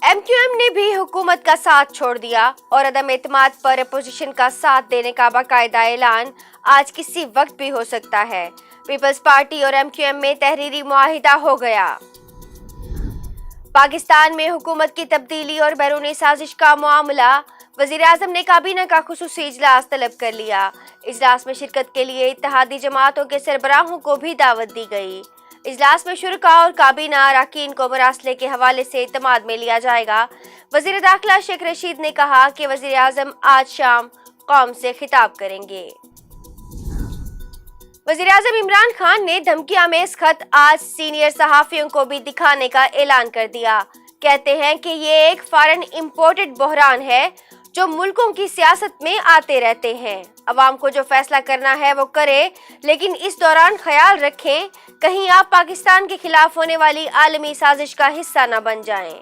MQM ने भी हुकूमत का साथ छोड़ दिया और अदम एतमाद पर अपोजिशन का साथ देने का बाकायदा ऐलान आज किसी वक्त भी हो सकता है। पीपल्स पार्टी और MQM में तहरीरी मुआहिदा हो गया। पाकिस्तान में हुकूमत की तब्दीली और बैरूनी साजिश का मामला, वज़ीर-ए-आज़म ने काबीना का खुसूसी इजलास तलब कर लिया। इजलास में शिरकत के लिए इत्तेहादी जमातों के सरबराहों को भी दावत दी गई। इजलास में शुरका और काबीना अरकान को मरासले के हवाले से इत्तेमाद में लिया जाएगा। वज़ीर दाखिला शेख रशीद ने कहा कि वज़ीर-ए-आज़म आज शाम कौम से खिताब करेंगे। वज़ीर-ए-आज़म इमरान खान ने धमकी आमेज खत आज सीनियर सहाफ़ियों को भी दिखाने का ऐलान कर दिया। कहते हैं कि ये एक फॉरेन इंपोर्टेड बहरान है जो मुल्कों की सियासत में आते रहते हैं। अवाम को जो फैसला करना है वो करे, लेकिन इस दौरान ख्याल रखें कहीं आप पाकिस्तान के खिलाफ होने वाली आलमी साजिश का हिस्सा न बन जाएं।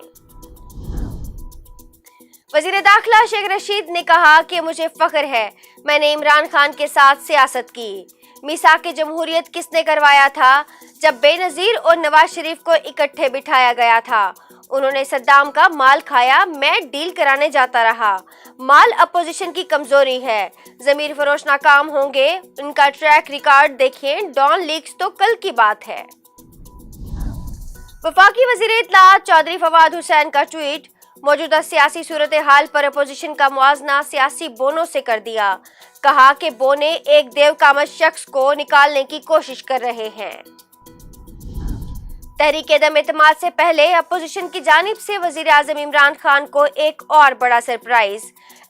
वज़ीर दाखिला शेख रशीद ने कहा कि मुझे फख्र है, मैंने इमरान खान के साथ सियासत की। मीसाक जमहूरियत किसने करवाया था? जब बेनज़ीर और नवाज शरीफ को इकट्ठे बिठाया गया था। उन्होंने सद्दाम का माल खाया, मैं डील कराने जाता रहा। माल अपोजिशन की कमजोरी है, ज़मीर फरोश नाकाम होंगे। इनका ट्रैक रिकॉर्ड देखें, डॉन लीक्स तो कल की बात है। वफाकी वज़ीर इत्तलाआत चौधरी फवाद हुसैन का ट्वीट, मौजूदा सियासी सूरत हाल पर अपोजिशन का मुआजना सियासी बोनों से कर दिया। कहा कि बोने एक देवकामत शख्स को निकालने की कोशिश कर रहे हैं। तहरीक अदम एतमाद से पहले अपोजिशन की जानिब से वज़ीर-ए-आज़म इमरान खान को एक और बड़ा सरप्राइज।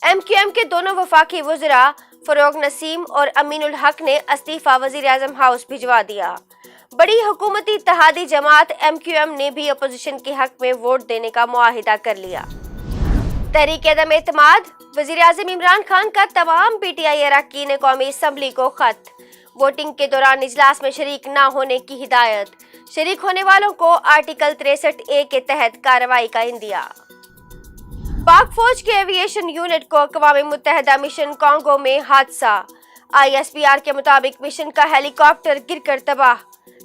MQM के दोनों वफाकी वज़रा फरोग नसीम और अमीनुल हक ने इस्तीफा वज़ीर-ए-आज़म हाउस भिजवा दिया। बड़ी हुकूमती इत्तेहादी जमात MQM ने भी अपोजिशन के हक में वोट देने का मुआहिदा कर लिया। तहरीक अदम एतमाद, वज़ीर-ए-आज़म इमरान खान का तमाम PTI अरकान कौमी असम्बली को खत। वोटिंग के दौरान इजलास में शरीक न होने की हिदायत। शरीक होने वालों को आर्टिकल 63A के तहत कार्रवाई का इंदिया। पाक फौज के एविएशन यूनिट को अक़वाम मुत्तहिदा मिशन कांगो में हादसा। ISPR के मुताबिक मिशन का हेलीकॉप्टर गिरकर तबाह।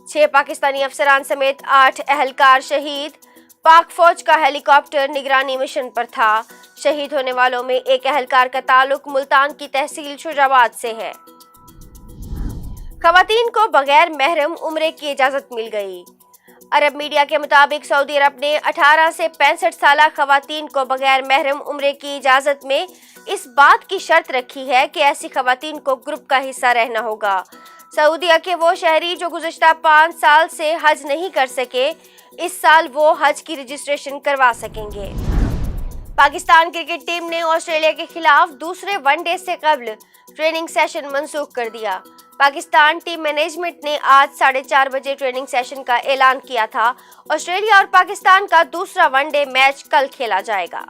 6 पाकिस्तानी अफसरान समेत 8 अहलकार शहीद। पाक फौज का हेलीकॉप्टर निगरानी मिशन पर था। शहीद होने वालों में एक अहलकार का ताल्लुक मुल्तान की तहसील शुजाबाद से है। खवातीन को बगैर महरम उम्रे की इजाजत मिल गई। अरब मीडिया के मुताबिक सऊदी अरब ने 18 से 65 साल खवातीन को बगैर महरम उम्रे की इजाजत में इस बात की शर्त रखी है कि ऐसी खवातीन को ग्रुप का हिस्सा रहना होगा। सऊदीया के वो शहरी जो गुज़श्ता 5 साल से हज नहीं कर सके, इस साल वो हज की रजिस्ट्रेशन करवा सकेंगे। पाकिस्तान क्रिकेट टीम ने ऑस्ट्रेलिया के खिलाफ दूसरे वनडे से कबल ट्रेनिंग सेशन मंसूख कर दिया। पाकिस्तान टीम मैनेजमेंट ने आज 4:30 बजे ट्रेनिंग सेशन का ऐलान किया था। ऑस्ट्रेलिया और पाकिस्तान का दूसरा वनडे मैच कल खेला जाएगा।